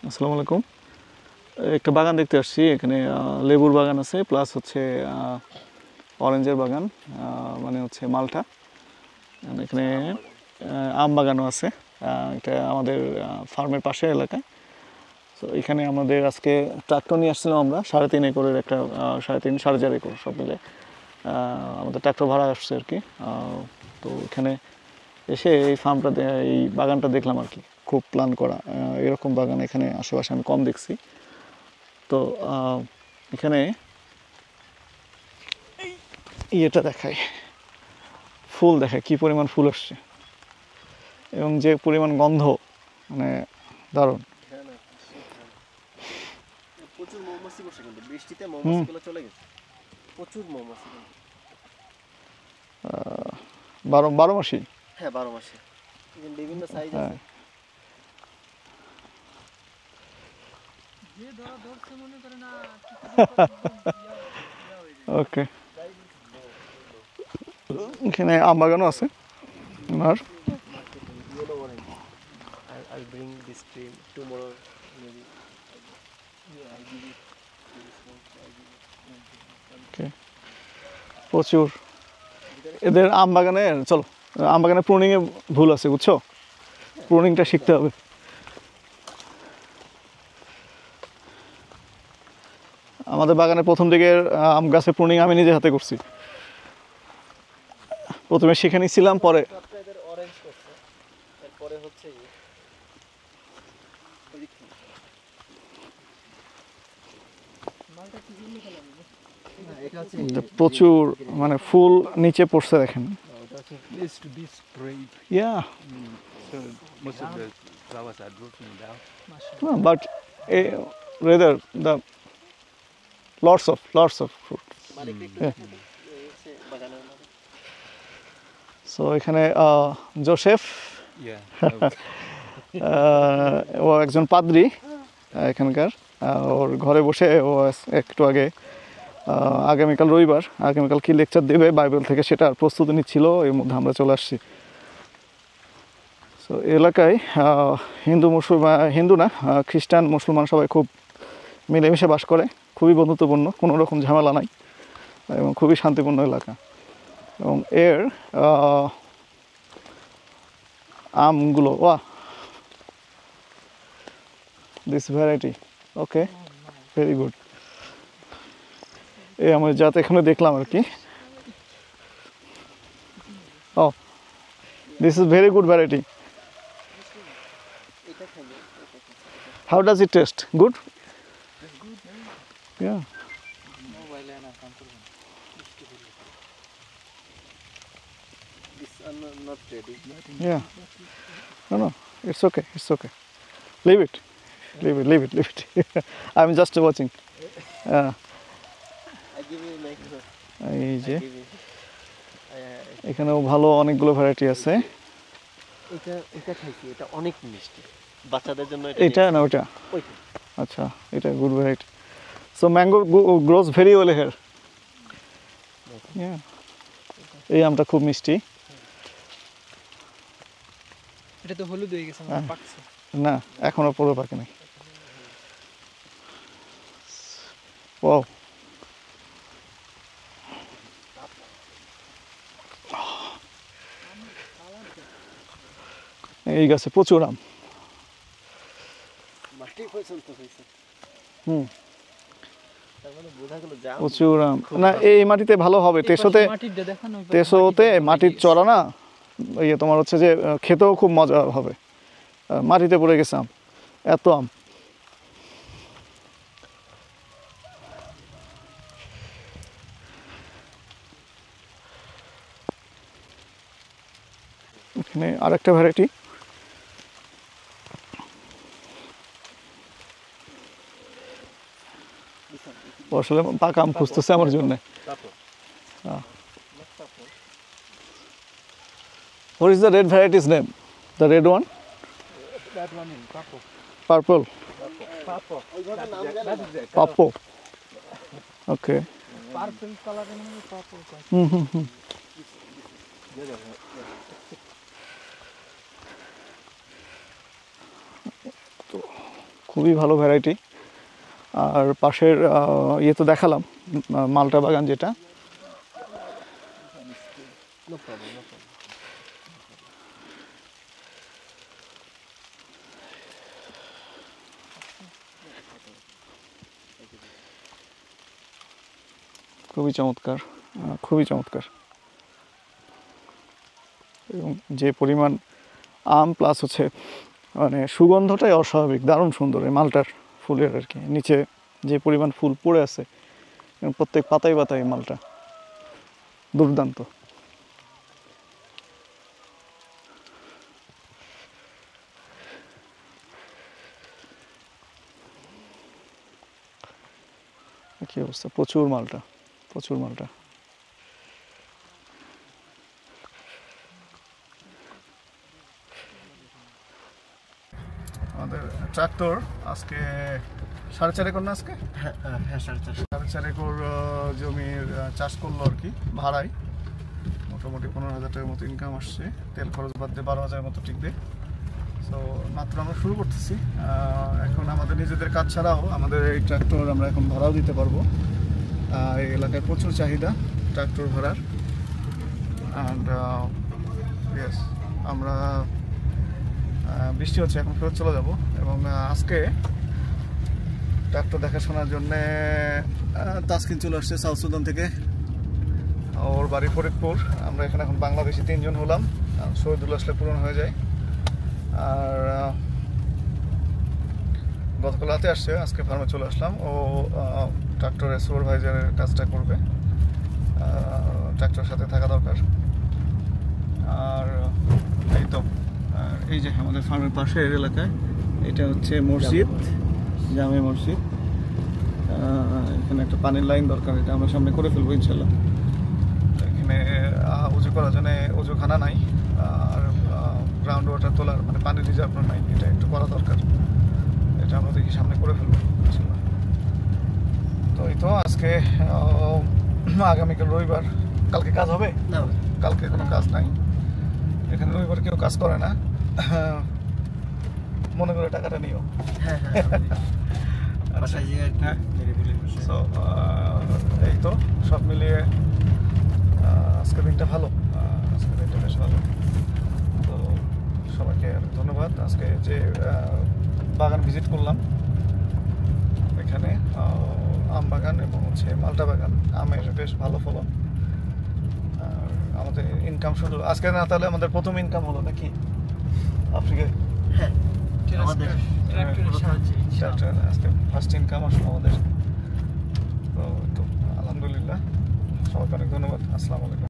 আসসালামু আলাইকুম। একটা বাগান দেখতে আসছি। এখানে লেবুর বাগান আছে, প্লাস হচ্ছে অরেঞ্জের বাগান, মানে হচ্ছে মালটা। এখানে আম বাগানও আছে। এটা আমাদের ফার্মের পাশের এলাকায়। তো এখানে আমাদের আজকে ট্রাক্টর নিয়ে আসছিলাম আমরা, 3.5 একরের একটা, 3.5 4.5 একর সব মিলে আমাদের ট্রাক্টর ভাড়া আসছে আর কি। তো এখানে এসে এই ফার্মটা, এই বাগানটা দেখলাম আর কি। খুব প্ল্যান করা এরকম বাগান এখানে আশেপাশে আমি কম দেখছি। তো এখানে ইয়েটা দেখায়, ফুল দেখায়, কী পরিমাণ ফুল আসছে এবং যে পরিমাণ গন্ধ, মানে দারুণ। প্রচুর মৌমাছি বসে, কিন্তু বৃষ্টিতে মৌমাছিগুলো চলে গেছে। প্রচুর মৌমাছি কিন্তু 12 মাসই। হ্যাঁ, 12 মাসে বিভিন্ন সাইজ হ্যাঁ, আছে। ওকে। এখানে আম বাগানও আছে আর Yellow orange. I'll bring this tree tomorrow maybe. I'll give it to this one. প্রচুর। এদের আম বাগানে, চলো, আম বাগানে প্রুনিংয়ে ভুল আছে, বুঝছো? প্রুনিংটা শিখতে হবে। আমাদের বাগানে প্রথম দিকের আম গাছে প্রুনিং আমি নিজে হাতে করছি। প্রথমে শিখে নিয়েছিলাম, পরে এদের অরেঞ্জ করছে, এরপরে হচ্ছে প্রচুর মানে ফুল নিচে পড়ছে দেখেন। This to be sprayed. Yeah, So most of the flowers are dropping down. no, but rather the lots of fruit. So এখানে জোসেফ, Yeah. ও একজন পাদ্রী এখানকার। ওর ঘরে বসে ও একটু আগে, আগামীকাল রবিবার, আগামীকাল কি লেকচার দেবে বাইবেল থেকে সেটার প্রস্তুতি নিচ্ছিল। এর মধ্যে আমরা চলে আসছি। সো এলাকায় হিন্দু না, খ্রিস্টান মুসলমান সবাই খুব মিলেমিশে বাস করে। খুবই বন্ধুত্বপূর্ণ, কোনো রকম ঝামেলা নাই এবং খুবই শান্তিপূর্ণ এলাকা। এবং এর আমগুলো, this variety, okay, very good. এই আমার যাতে এখানে দেখলাম আর কি। ও, this is very good variety. How does it taste? Good? Yeah. These are not ready. Yeah. No, it's okay. It's okay. Leave it. Leave it. I'm just watching. I give you micro. এই যে Give you. এখানেও ভালো অনেকগুলো variety আছে। এটা খাইছি, এটা অনেক মিষ্টি বাচ্চাদের জন্য। এটা না ওটা? ওইটা। আচ্ছা, এটা good variety. So mango grows very well here. এই আমটা খুব মিষ্টি। এটা তো হলুদ হয়ে গেছে, পাকছে না, এখনো পুরো পাকে নাই। ও, এই গাছে প্রচুর আম। মাটি পর্যন্ত হয়েছে। হুম, তার মানে বোঝা গেল যে প্রচুর আম। না, এই মাটিতে ভালো হবে। তেসোতে মাটির চড়া না, ইয়ে তোমার হচ্ছে যে খেতেও খুব মজা হবে। মাটিতে পড়ে গেছে আম, এত আম। এখানে আরেকটা ভ্যারাইটি। আসলে পাকা আম খুঁজতেছে আমার জন্য। What is the red variety's name? The red one? That one in purple. Purple. Purple. Papo. Okay. Purple কালারের মধ্যে পার্পল কয়। খুবই ভালো ভ্যারাইটি। আর পাশের ইয়ে তো দেখালাম, মালটা বাগান যেটা। No problem, no problem. খুবই চমৎকার, খুবই চমৎকার। এবং যে পরিমাণ আম প্লাস হচ্ছে মানে সুগন্ধটাই অস্বাভাবিক, দারুণ সুন্দর এই মালটার ফুলের আর কি। নিচে যে পরিমাণ ফুল পড়ে আছে প্রত্যেক পাতায় পাতায় মালটা দুর্দান্ত। কি অবস্থা, প্রচুর মালটা, প্রচুর মালটা। আমাদের ট্রাক্টর আজকে 4.5 একর না, আজকে হ্যাঁ 4.5 4.5 একর জমির চাষ করলো আর কি ভাড়ায়। মোটামুটি 15,000 টাকার মতো ইনকাম আসছে, তেল খরচ বাদ দিয়ে 12,000 মতো টিকবে। সো মাত্র আমরা শুরু করতেছি। এখন আমাদের নিজেদের কাজ ছাড়াও আমাদের এই ট্রাক্টর আমরা এখন ভাড়াও দিতে পারবো। এই এলাকায় প্রচুর চাহিদা ট্রাক্টর ভাড়ার। অ্যান্ড ইয়েস, আমরা বৃষ্টি হচ্ছে, এখন ফেরত চলে যাব। এবং আজকে ট্রাক্টর দেখাশোনার জন্যে তাসকিন চলে আসছে সাউথ সুদান থেকে, ওর বাড়ি ফরিদপুর। আমরা এখানে এখন বাংলাদেশি 3 জন হলাম, শহীদুল আসলে পূরণ হয়ে যায়। আর গতকাল রাতে আসছে, আজকে ফার্মে চলে আসলাম। ও ট্রাক্টরের সুপারভাইজারের কাজটা করবে, ট্রাক্টরের সাথে থাকা দরকার। আর এই তো এই যে আমাদের ফার্মের পাশের এলাকায় এটা হচ্ছে মসজিদ, জামে মসজিদ। এখানে একটা পানির লাইন দরকার, এটা আমরা সামনে করে ফেলবো ইনশাল্লাহ। এখানে উজু করার জন্য উজুখানা নাই, আর গ্রাউন্ড ওয়াটার তোলার মানে পানির রিজার্ভ নাই, এটা একটু করা দরকার। এটা আমরা দেখি সামনে করে ফেলবো ইনশাল্লাহ। তো এই তো আজকে আগামীকাল রবিবার, কালকে কাজ হবে না? কালকে কোনো কাজ নাই এখানে, রবিবার কেউ কাজ করে না, মনে করে টাকাটা নিও। হ্যাঁ বাসায় যে আর কি হ্যাঁ। মেরে বলে বসে। সো এই তো সব মিলিয়ে আজকের দিনটা ভালো, আজকের দিনটা বেশ ভালো। তো সবাইকে ধন্যবাদ। আজকে যে বাগান ভিজিট করলাম, এখানে আম বাগান এবং হচ্ছে মালটা বাগান, আমের বেশ ভালো ফলন। আর আমাদের ইনকাম শুধু আজকে না, তাহলে আমাদের প্রথম ইনকাম হলো নাকি আফ্রিকায়? হ্যাঁ আমাদের ট্রাক্টরের সাহায্যে আজকে ফার্স্ট ইনকাম আসলো আমাদের। তো আলহামদুলিল্লাহ, সবাইকে অনেক ধন্যবাদ। আসসালামু আলাইকুম।